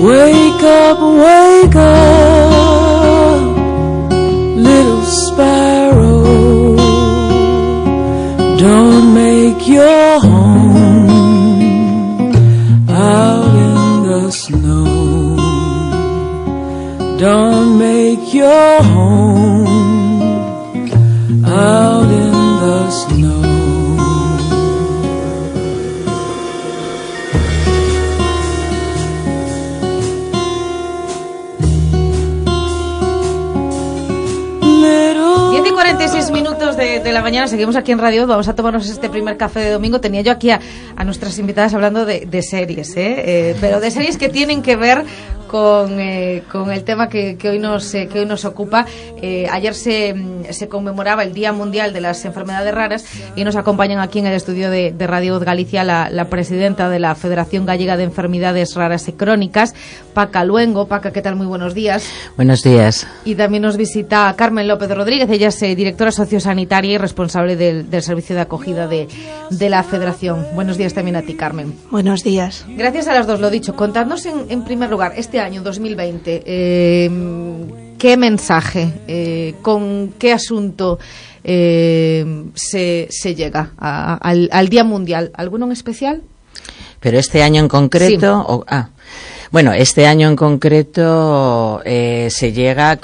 wake up, little sparrow. Don't make your home out in the snow. Don't make your home out in the snow. Little 10:46 minutos de la mañana, seguimos aquí en Radio. Vamos a tomarnos este primer café de domingo. Tenía yo aquí a nuestras invitadas hablando de series, pero de series que tienen que ver con el tema que hoy nos ocupa. Ayer se conmemoraba el Día Mundial de las Enfermedades Raras y nos acompañan aquí en el estudio de Radio Galicia la presidenta de la Federación Gallega de Enfermedades Raras y Crónicas, Paca Luengo. Paca, ¿qué tal? Muy buenos días. Buenos días. Y también nos visita Carmen López Rodríguez. Ella es directora sociosanitaria y responsable del servicio de acogida de la Federación. Buenos días también a ti, Carmen. Buenos días. Gracias a las dos. Lo dicho, contadnos en primer lugar, este año 2020, ¿qué mensaje, con qué asunto se llega al Día Mundial? ¿Alguno en especial? Pero este año en concreto... Sí. Bueno, este año en concreto se llega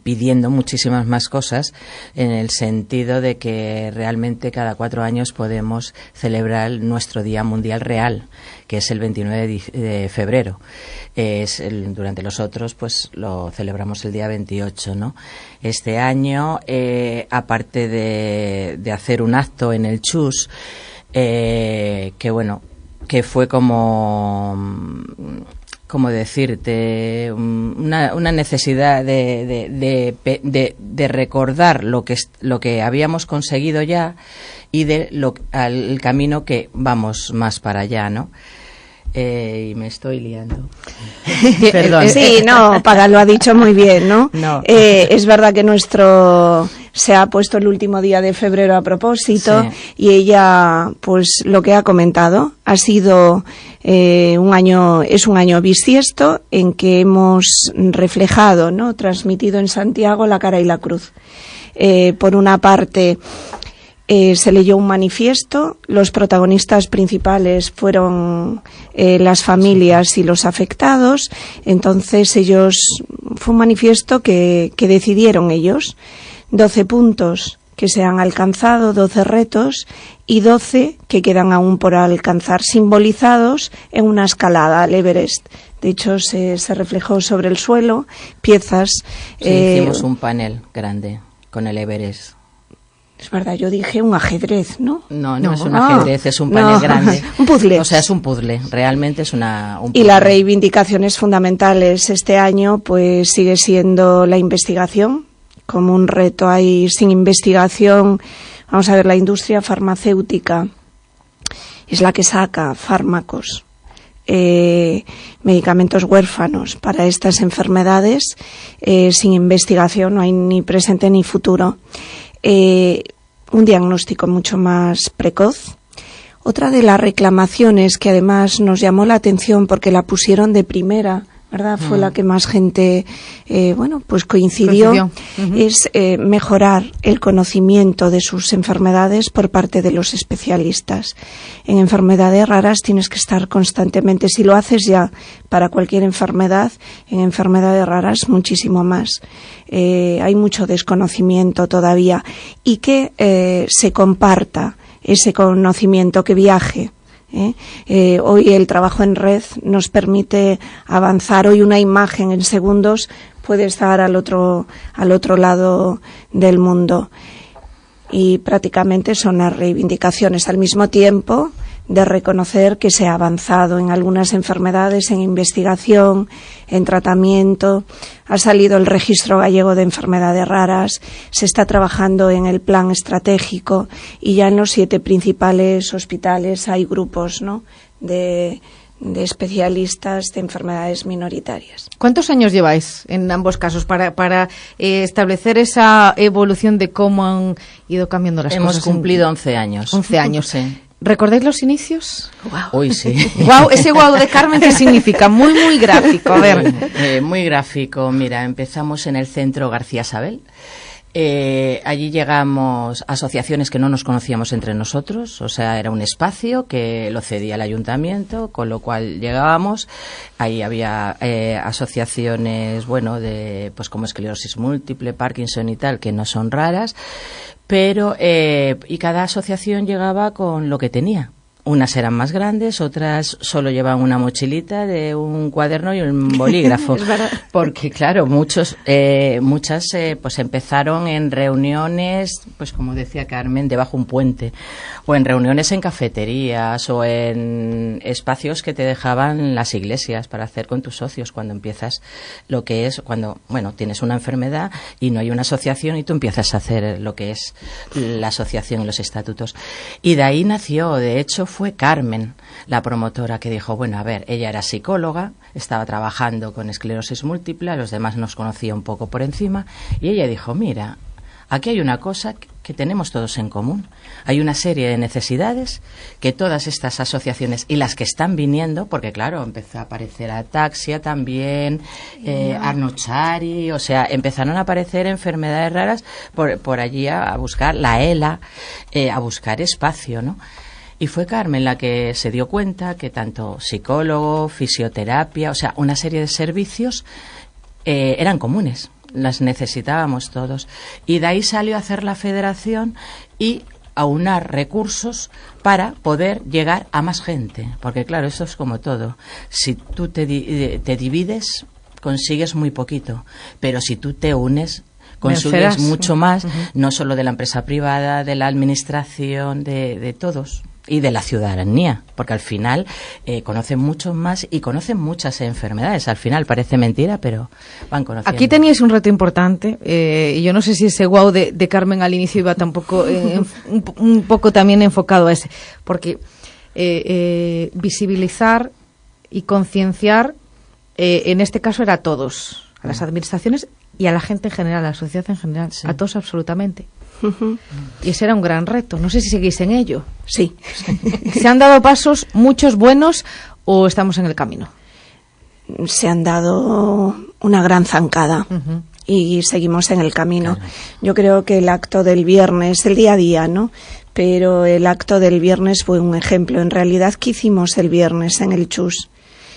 pidiendo muchísimas más cosas, en el sentido de que realmente cada 4 años podemos celebrar nuestro Día Mundial real, que es el 29 de febrero. Durante los otros, pues lo celebramos el día 28, ¿no? Este año, aparte de hacer un acto en el Chus, que fue como decirte, una necesidad de recordar lo que habíamos conseguido ya y al camino que vamos más para allá, ¿no? Y me estoy liando. Perdón. Sí, no, Paga lo ha dicho muy bien, ¿no? No. Es verdad que se ha puesto el último día de febrero a propósito, sí. Y ella, pues lo que ha comentado, ha sido es un año bisiesto en que hemos reflejado, ¿no? Transmitido en Santiago la cara y la cruz. Por una parte, se leyó un manifiesto, los protagonistas principales fueron las familias y los afectados, entonces fue un manifiesto que decidieron ellos, 12 puntos que se han alcanzado, 12 retos y 12 que quedan aún por alcanzar, simbolizados en una escalada al Everest. De hecho, se reflejó sobre el suelo piezas. Sí, hicimos un panel grande con el Everest. Es verdad, yo dije un ajedrez, ¿no? No es un ajedrez, es un panel grande. Un puzzle. O sea, es un puzzle, realmente es un puzzle. Y las reivindicaciones fundamentales este año, pues sigue siendo la investigación, como un reto. Sin investigación, vamos a ver, la industria farmacéutica es la que saca fármacos, medicamentos huérfanos para estas enfermedades. Sin investigación no hay ni presente ni futuro. Un diagnóstico mucho más precoz. Otra de las reclamaciones que además nos llamó la atención porque la pusieron de primera, ¿verdad? Fue la que más gente, pues coincidió. Uh-huh. Es mejorar el conocimiento de sus enfermedades por parte de los especialistas. En enfermedades raras tienes que estar constantemente, si lo haces ya para cualquier enfermedad, en enfermedades raras muchísimo más. Hay mucho desconocimiento todavía y que se comparta ese conocimiento, que viaje. Hoy el trabajo en red nos permite avanzar. Hoy una imagen en segundos puede estar al otro lado del mundo, y prácticamente son las reivindicaciones al mismo tiempo de reconocer que se ha avanzado en algunas enfermedades, en investigación, en tratamiento. Ha salido el Registro Gallego de Enfermedades Raras, se está trabajando en el plan estratégico y ya en los 7 principales hospitales hay grupos, ¿no?, de especialistas de enfermedades minoritarias. ¿Cuántos años lleváis en ambos casos para establecer esa evolución de cómo han ido cambiando las cosas? Hemos cumplido 11 años. 11 años. Sí. ¿Recordáis los inicios? Wow. Uy, sí. Wow, ese wow de Carmen, ¿qué significa? Muy, muy gráfico. A ver. Muy gráfico. Mira, empezamos en el centro García Sabel. Allí llegamos asociaciones que no nos conocíamos entre nosotros, o sea, era un espacio que lo cedía el ayuntamiento, con lo cual llegábamos, ahí había asociaciones, bueno, de pues como esclerosis múltiple, Parkinson y tal, que no son raras, pero y cada asociación llegaba con lo que tenía. Unas eran más grandes, otras solo llevaban una mochilita de un cuaderno y un bolígrafo. Es verdad. Porque, claro, muchas pues empezaron en reuniones, pues como decía Carmen, debajo un puente, o en reuniones en cafeterías, o en espacios que te dejaban las iglesias para hacer con tus socios cuando empiezas lo que es, cuando, bueno, tienes una enfermedad y no hay una asociación y tú empiezas a hacer lo que es la asociación y los estatutos. Y de ahí nació, de hecho, fue Carmen, la promotora, que dijo, bueno, a ver, ella era psicóloga, estaba trabajando con esclerosis múltiple, a los demás nos conocía un poco por encima, y ella dijo, mira, aquí hay una cosa que tenemos todos en común. Hay una serie de necesidades que todas estas asociaciones y las que están viniendo, porque claro, empezó a aparecer Ataxia también, Arno Chari, o sea, empezaron a aparecer enfermedades raras por allí a buscar la ELA, a buscar espacio, ¿no? Y fue Carmen la que se dio cuenta que tanto psicólogo, fisioterapia, o sea, una serie de servicios eran comunes, las necesitábamos todos. Y de ahí salió a hacer la federación y aunar recursos para poder llegar a más gente. Porque claro, esto es como todo. Si tú te divides, consigues muy poquito. Pero si tú te unes, consigues mucho más, no solo de la empresa privada, de la administración, de todos. Y de la ciudadanía, porque al final conocen mucho más y conocen muchas enfermedades. Al final parece mentira, pero van conociendo. Aquí teníais un reto importante, y yo no sé si ese guau de Carmen al inicio iba tampoco un poco también enfocado a ese, porque visibilizar y concienciar, en este caso era a todos, a las administraciones y a la gente en general, a la sociedad en general, sí. A todos absolutamente. Y ese era un gran reto. No sé si seguís en ello. Sí. ¿Se han dado pasos, muchos buenos, o estamos en el camino? Se han dado una gran zancada. Y seguimos en el camino. Claro. Yo creo que el acto del viernes, el día a día, ¿no? Pero el acto del viernes fue un ejemplo. En realidad, ¿qué hicimos el viernes en el Chus?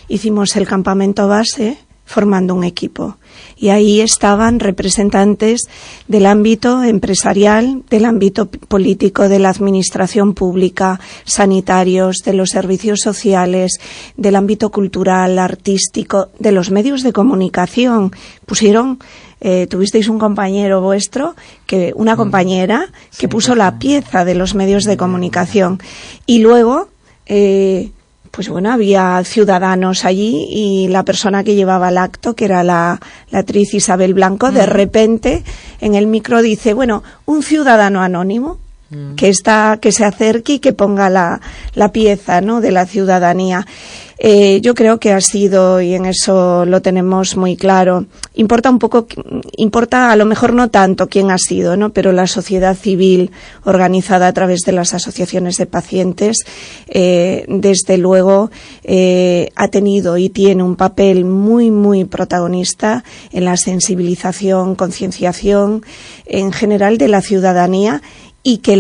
Hicimos el campamento base formando un equipo. Y ahí estaban representantes del ámbito empresarial, del ámbito político, de la administración pública, sanitarios, de los servicios sociales, del ámbito cultural, artístico, de los medios de comunicación. Pusieron, tuvisteis un compañero vuestro, una compañera, que puso la pieza de los medios de comunicación. Y luego, pues bueno, había ciudadanos allí y la persona que llevaba el acto, que era la actriz Isabel Blanco, de repente en el micro dice, bueno, un ciudadano anónimo que se acerque y que ponga la pieza, ¿no?, de la ciudadanía. Yo creo que ha sido, y en eso lo tenemos muy claro, importa a lo mejor no tanto quién ha sido, ¿no?, pero la sociedad civil organizada a través de las asociaciones de pacientes, desde luego ha tenido y tiene un papel muy, muy protagonista en la sensibilización, concienciación en general de la ciudadanía, y que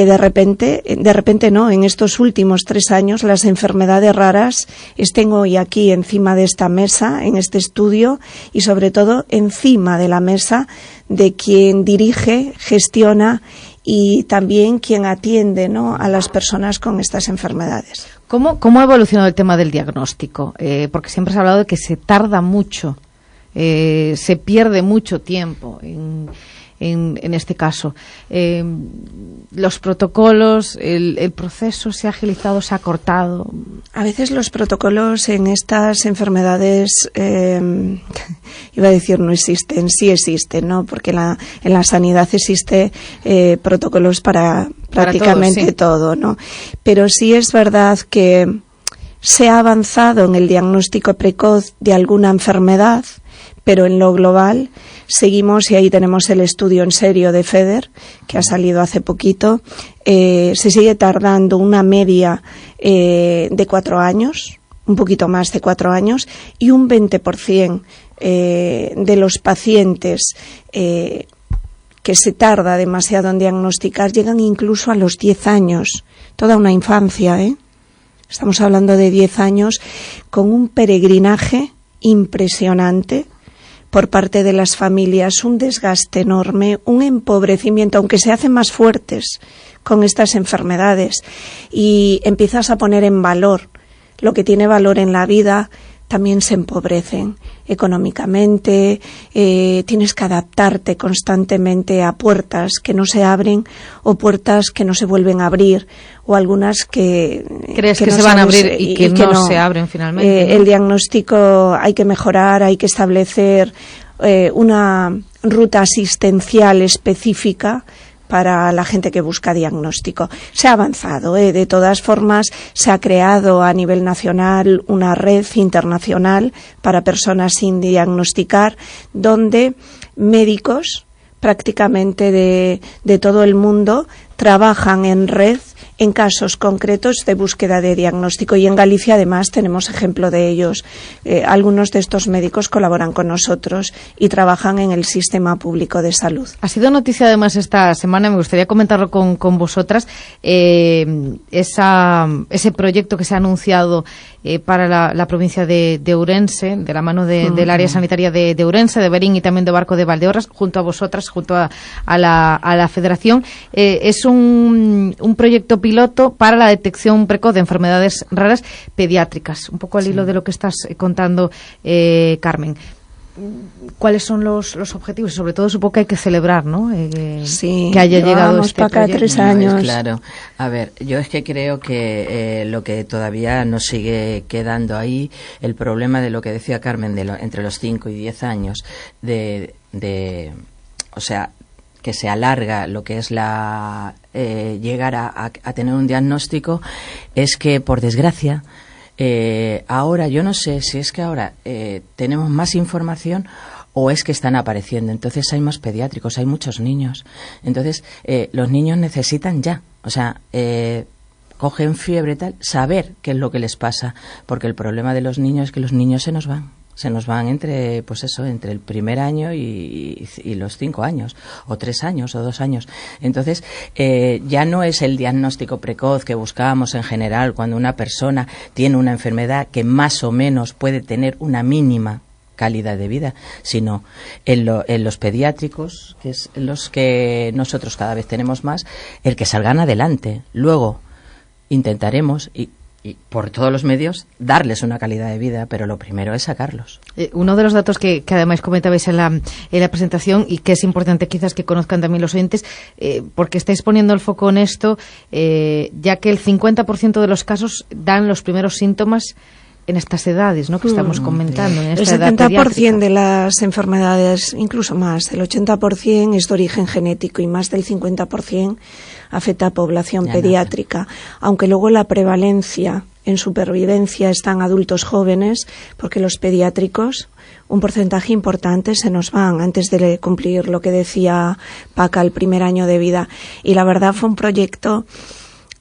de repente no, en estos últimos 3 años las enfermedades raras estén hoy aquí encima de esta mesa, en este estudio, y sobre todo encima de la mesa de quien dirige, gestiona y también quien atiende, ¿no?, a las personas con estas enfermedades. ¿Cómo ha evolucionado el tema del diagnóstico? Porque siempre se ha hablado de que se tarda mucho, se pierde mucho tiempo en este caso. Los protocolos, el proceso se ha agilizado, se ha acortado. A veces los protocolos en estas enfermedades, iba a decir no existen, sí existen, ¿no? Porque en la sanidad existe protocolos para prácticamente todo, ¿no? Pero sí es verdad que se ha avanzado en el diagnóstico precoz de alguna enfermedad, pero en lo global seguimos, y ahí tenemos el estudio en serio de FEDER, que ha salido hace poquito, se sigue tardando una media de 4 años, un poquito más de 4 años, y un 20% de los pacientes que se tarda demasiado en diagnosticar llegan incluso a los 10 años, toda una infancia, Estamos hablando de 10 años con un peregrinaje impresionante por parte de las familias, un desgaste enorme, un empobrecimiento, aunque se hacen más fuertes con estas enfermedades, y empiezas a poner en valor lo que tiene valor en la vida, también se empobrecen económicamente, tienes que adaptarte constantemente a puertas que no se abren o puertas que no se vuelven a abrir, o algunas que crees que no se van a sabes, abrir y que no se abren finalmente, ¿no? El diagnóstico hay que mejorar, hay que establecer una ruta asistencial específica para la gente que busca diagnóstico. Se ha avanzado, de todas formas se ha creado a nivel nacional una red internacional para personas sin diagnosticar, donde médicos prácticamente de todo el mundo trabajan en red en casos concretos de búsqueda de diagnóstico, y en Galicia además tenemos ejemplo de ellos. Algunos de estos médicos colaboran con nosotros y trabajan en el sistema público de salud. Ha sido noticia además esta semana, me gustaría comentarlo con vosotras, ese proyecto que se ha anunciado para la provincia de Ourense, de la mano del área sanitaria de Ourense, de Berín y también de Barco de Valdeorras, junto a vosotras, junto a la Federación. Es un proyecto piloto para la detección precoz de enfermedades raras pediátricas, un poco al hilo de lo que estás contando, Carmen. ¿Cuáles son los objetivos? Sobre todo supongo que hay que celebrar, ¿no? Sí, que haya llegado este para acá proyecto. 3 años. Claro. A ver, yo es que creo que lo que todavía nos sigue quedando ahí, el problema de lo que decía Carmen, entre los 5 y 10 años, o sea, que se alarga lo que es llegar a tener un diagnóstico, es que, por desgracia, ahora, yo no sé si es que ahora tenemos más información o es que están apareciendo. Entonces hay más pediátricos, hay muchos niños. Entonces los niños necesitan ya, o sea, cogen fiebre tal, saber qué es lo que les pasa, porque el problema de los niños es que los niños se nos van entre el primer año y los 5 años, o 3 años, o 2 años. Entonces, ya no es el diagnóstico precoz que buscábamos en general cuando una persona tiene una enfermedad que más o menos puede tener una mínima calidad de vida, sino en los pediátricos, que es los que nosotros cada vez tenemos más, el que salgan adelante. Luego intentaremos y por todos los medios darles una calidad de vida, pero lo primero es sacarlos. Uno de los datos que además comentabais en la presentación, y que es importante quizás que conozcan también los oyentes, porque estáis poniendo el foco en esto, ya que el 50% de los casos dan los primeros síntomas en estas edades, ¿no?, que estamos comentando, en esta edad pediátrica. El 70% de las enfermedades, incluso más, el 80% es de origen genético y más del 50% afecta a población pediátrica, aunque luego la prevalencia en supervivencia está en adultos jóvenes, porque los pediátricos, un porcentaje importante se nos van antes de cumplir lo que decía Paca, el primer año de vida. Y la verdad fue un proyecto,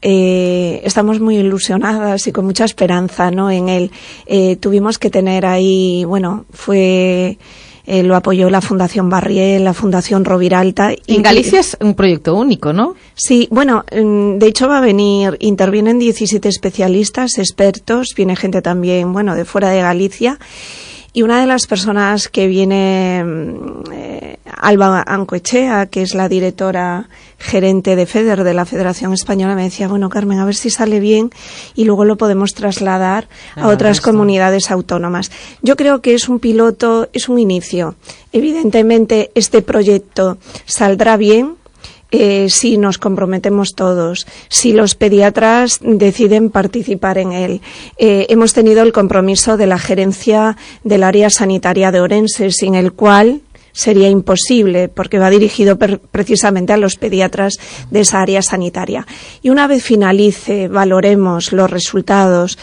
estamos muy ilusionadas y con mucha esperanza, ¿no?, en él. Tuvimos que tener ahí, lo apoyó la Fundación Barriel, la Fundación Roviralta. En Galicia es un proyecto único, ¿no? Sí, bueno, de hecho intervienen 17 especialistas, expertos, viene gente también, de fuera de Galicia. Y una de las personas que viene, Alba Ancoechea, que es la directora gerente de FEDER, de la Federación Española, me decía, Carmen, a ver si sale bien y luego lo podemos trasladar a otras comunidades autónomas. Yo creo que es un piloto, es un inicio. Evidentemente, este proyecto saldrá bien si nos comprometemos todos, si los pediatras deciden participar en él. Hemos tenido el compromiso de la gerencia del área sanitaria de Ourense, sin el cual sería imposible, porque va dirigido precisamente a los pediatras de esa área sanitaria. Y una vez finalice, valoremos los resultados,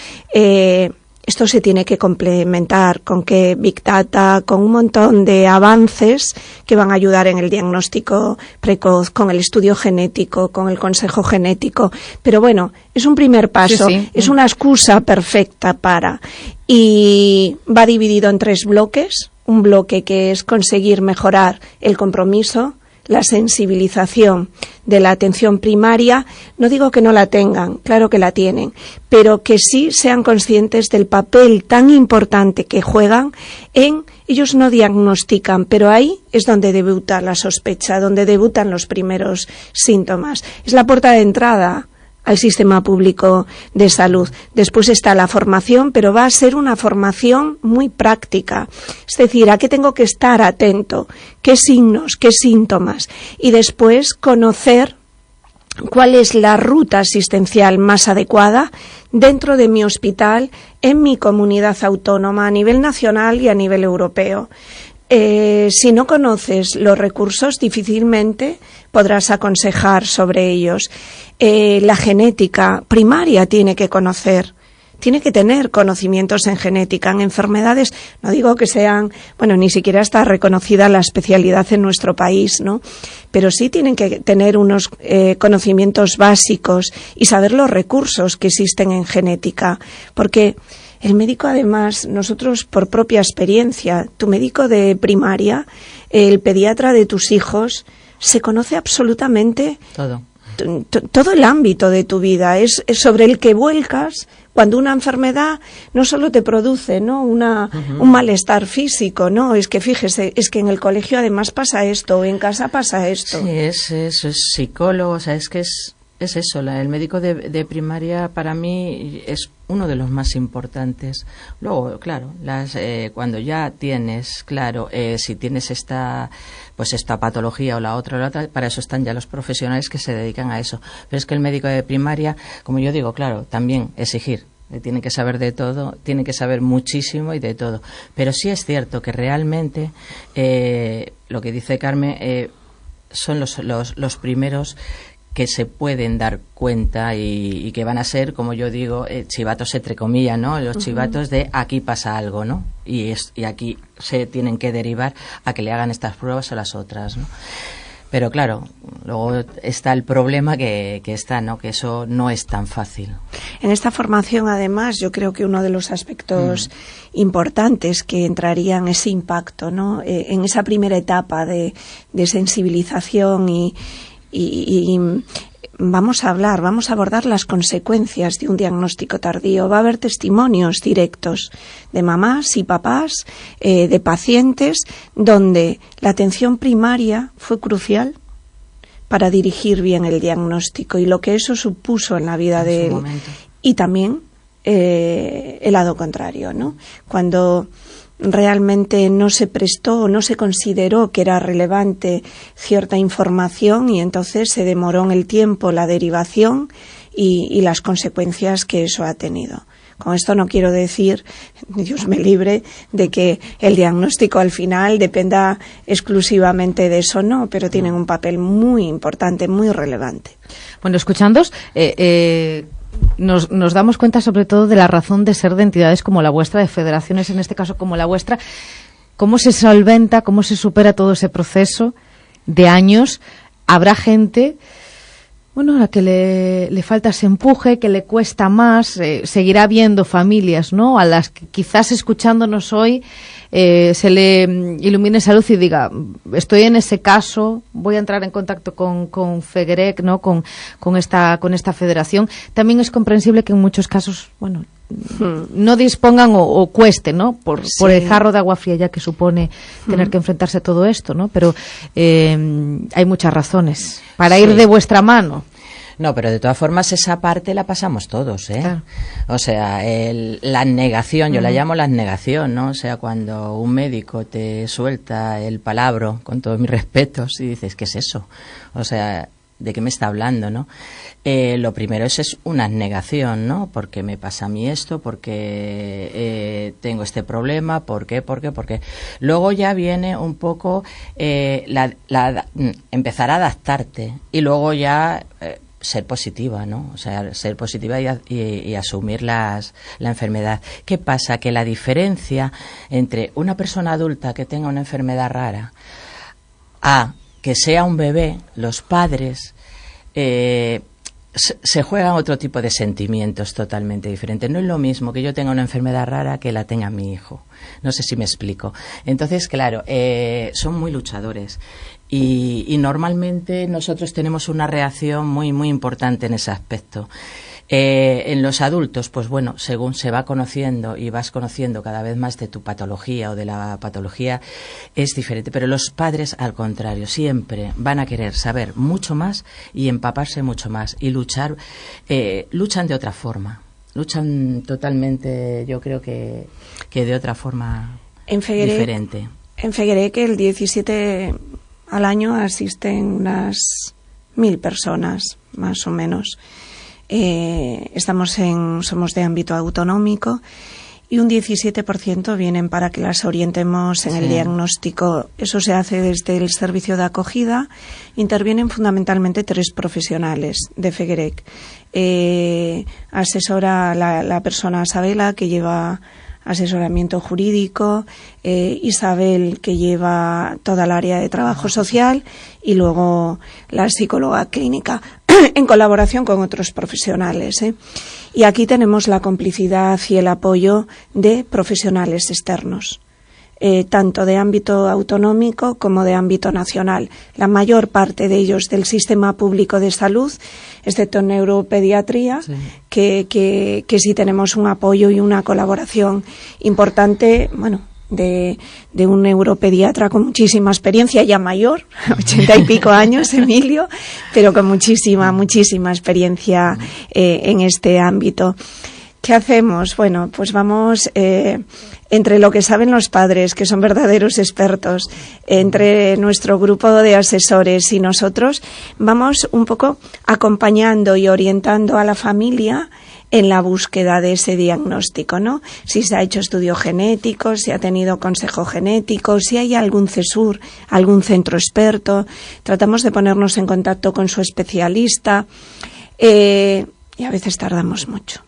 Esto se tiene que complementar con que Big Data, con un montón de avances que van a ayudar en el diagnóstico precoz, con el estudio genético, con el consejo genético. Pero bueno, es un primer paso, sí. Es una excusa perfecta para. Y va dividido en 3 bloques. Un bloque que es conseguir mejorar el compromiso, la sensibilización de la atención primaria. No digo que no la tengan, claro que la tienen, pero que sí sean conscientes del papel tan importante que juegan en... Ellos no diagnostican, pero ahí es donde debuta la sospecha, donde debutan los primeros síntomas. Es la puerta de entrada al sistema público de salud. Después está la formación, pero va a ser una formación muy práctica. Es decir, ¿a qué tengo que estar atento? ¿Qué signos? ¿Qué síntomas? Y después conocer cuál es la ruta asistencial más adecuada dentro de mi hospital, en mi comunidad autónoma, a nivel nacional y a nivel europeo. Si no conoces los recursos, difícilmente podrás aconsejar sobre ellos. La genética primaria tiene que conocer, tiene que tener conocimientos en genética, en enfermedades. No digo que sean, bueno, ni siquiera está reconocida la especialidad en nuestro país, ¿no? Pero sí tienen que tener unos conocimientos básicos y saber los recursos que existen en genética, porque el médico, además, nosotros por propia experiencia, tu médico de primaria, el pediatra de tus hijos, se conoce absolutamente todo el ámbito de tu vida, es sobre el que vuelcas cuando una enfermedad no solo te produce, ¿no?, un malestar físico, ¿no? Es que fíjese, es que en el colegio además pasa esto, o en casa pasa esto. Sí, es psicólogo, o sea, es que es eso, el médico de primaria para mí es uno de los más importantes. Luego, claro, cuando ya tienes claro si tienes esta patología o la otra, para eso están ya los profesionales que se dedican a eso. Pero es que el médico de primaria, como yo digo, claro, también exigir. Tiene que saber de todo, tiene que saber muchísimo y de todo. Pero sí es cierto que realmente lo que dice Carmen son los primeros que se pueden dar cuenta y que van a ser, como yo digo, chivatos entre comillas, ¿no? Los chivatos de aquí pasa algo, ¿no? Y aquí se tienen que derivar a que le hagan estas pruebas o las otras, ¿no? Pero claro, luego está el problema que está, ¿no?, que eso no es tan fácil. En esta formación, además, yo creo que uno de los aspectos importantes que entraría en ese impacto, ¿no?, en esa primera etapa de sensibilización y vamos a abordar las consecuencias de un diagnóstico tardío. Va a haber testimonios directos de mamás y papás, de pacientes, donde la atención primaria fue crucial para dirigir bien el diagnóstico y lo que eso supuso en la vida de él. Y también el lado contrario, ¿no? Cuando realmente no se prestó o no se consideró que era relevante cierta información y entonces se demoró en el tiempo la derivación y las consecuencias que eso ha tenido. Con esto no quiero decir, Dios me libre, de que el diagnóstico al final dependa exclusivamente de eso, no, pero tienen un papel muy importante, muy relevante. Bueno, escuchándoos, nos damos cuenta sobre todo de la razón de ser de entidades como la vuestra, de federaciones en este caso como la vuestra, cómo se solventa, cómo se supera todo ese proceso de años. Habrá gente, bueno, a la que le falta ese empuje, que le cuesta más, seguirá habiendo familias, ¿no?, a las que quizás escuchándonos hoy se le ilumine esa luz y diga, estoy en ese caso, voy a entrar en contacto con FEGEREC, ¿no?, con esta federación. También es comprensible que en muchos casos, bueno, no dispongan o cueste, ¿no?, por el jarro de agua fría ya que supone tener que enfrentarse a todo esto, ¿no? Pero hay muchas razones para ir de vuestra mano. No, pero de todas formas esa parte la pasamos todos, ¿eh? Claro. O sea, la negación, yo la llamo la negación, ¿no? O sea, cuando un médico te suelta el palabro, con todos mis respetos, y dices, ¿qué es eso? O sea, ¿de qué me está hablando, no? Lo primero es una negación, ¿no? ¿Por qué me pasa a mí esto? ¿Por qué tengo este problema? ¿Por qué? Luego ya viene un poco empezar a adaptarte y luego ya ser positiva, ¿no? O sea, ser positiva y asumir la enfermedad. ¿Qué pasa? Que la diferencia entre una persona adulta que tenga una enfermedad rara a que sea un bebé, los padres se juegan otro tipo de sentimientos totalmente diferentes. No es lo mismo que yo tenga una enfermedad rara que la tenga mi hijo. No sé si me explico. Entonces, claro, son muy luchadores. Y normalmente nosotros tenemos una reacción muy, muy importante en ese aspecto. En los adultos, pues bueno, según se va conociendo y vas conociendo cada vez más de tu patología o de la patología, es diferente. Pero los padres, al contrario, siempre van a querer saber mucho más y empaparse mucho más y luchar. Luchan de otra forma. Luchan totalmente, yo creo que de otra forma diferente. En Feguerec, el 17 al año asisten unas 1000 personas, más o menos. Somos de ámbito autonómico y un 17% vienen para que las orientemos en el diagnóstico. Eso se hace desde el servicio de acogida. Intervienen fundamentalmente 3 profesionales de Feguerec. Asesora la persona Sabela, que lleva asesoramiento jurídico, Isabel, que lleva toda el área de trabajo social, y luego la psicóloga clínica en colaboración con otros profesionales. Y aquí tenemos la complicidad y el apoyo de profesionales externos, tanto de ámbito autonómico como de ámbito nacional. La mayor parte de ellos del sistema público de salud, excepto neuropediatría, que sí tenemos un apoyo y una colaboración importante, bueno, de un neuropediatra con muchísima experiencia, ya mayor, 80 y pico años, Emilio, pero con muchísima experiencia en este ámbito. ¿Qué hacemos? Bueno, pues vamos, entre lo que saben los padres, que son verdaderos expertos, entre nuestro grupo de asesores y nosotros, vamos un poco acompañando y orientando a la familia en la búsqueda de ese diagnóstico, ¿no? Si se ha hecho estudio genético, si ha tenido consejo genético, si hay algún CESUR, algún centro experto. Tratamos de ponernos en contacto con su especialista, y a veces tardamos mucho.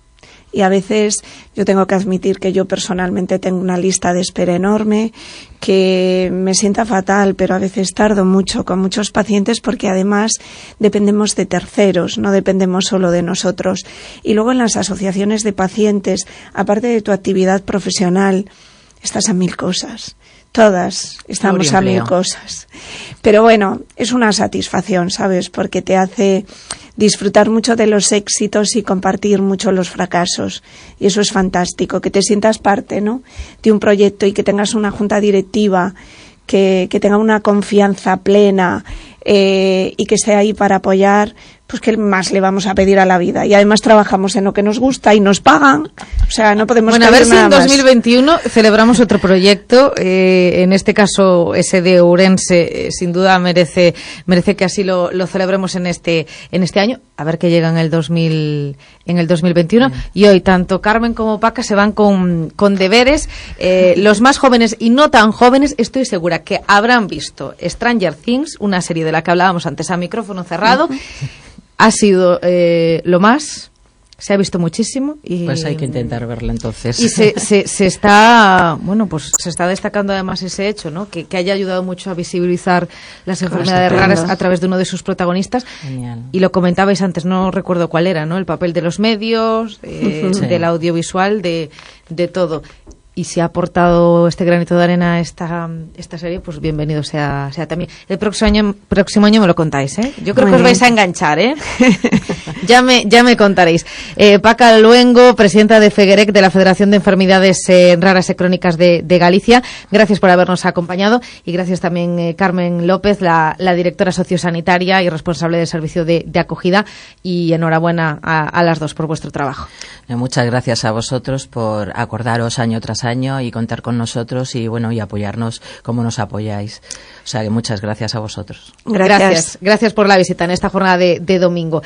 Y a veces yo tengo que admitir que yo personalmente tengo una lista de espera enorme, que me sienta fatal, pero a veces tardo mucho con muchos pacientes porque además dependemos de terceros, no dependemos solo de nosotros. Y luego en las asociaciones de pacientes, aparte de tu actividad profesional, estás a 1000 cosas. Todas estamos a 1000 cosas. Pero bueno, es una satisfacción, ¿sabes? Porque te hace disfrutar mucho de los éxitos y compartir mucho los fracasos. Y eso es fantástico, que te sientas parte, ¿no?, de un proyecto y que tengas una junta directiva que tenga una confianza plena y que esté ahí para apoyar. Pues ¿qué más le vamos a pedir a la vida? Y además trabajamos en lo que nos gusta y nos pagan. O sea, no podemos pedir nada más. Bueno, a ver si en 2021 celebramos otro proyecto. En este caso, ese de Ourense, sin duda merece que así lo celebremos en este año. A ver qué llega en el 2021. Y hoy, tanto Carmen como Paca se van con deberes. Los más jóvenes y no tan jóvenes, estoy segura que habrán visto Stranger Things, una serie de la que hablábamos antes a micrófono cerrado. Ha sido lo más, se ha visto muchísimo y pues hay que intentar verla entonces. Y se está, bueno, pues se está destacando además ese hecho, ¿no?, que haya ayudado mucho a visibilizar las enfermedades raras a través de uno de sus protagonistas. Genial. Y lo comentabais antes, no recuerdo cuál era, ¿no?, el papel de los medios, del audiovisual, de todo. Y si ha aportado este granito de arena a esta serie, pues bienvenido sea también. El próximo año me lo contáis, ¿eh? Yo creo que os vais a enganchar, ¿eh? ya me contaréis. Paca Luengo, presidenta de Feguerec, de la Federación de Enfermedades Raras y Crónicas de Galicia, gracias por habernos acompañado, y gracias también Carmen López, la directora sociosanitaria y responsable del servicio de acogida, y enhorabuena a las dos por vuestro trabajo. Muchas gracias a vosotros por acordaros año tras año y contar con nosotros y bueno, y apoyarnos como nos apoyáis. O sea que muchas gracias a vosotros. Gracias por la visita en esta jornada de domingo.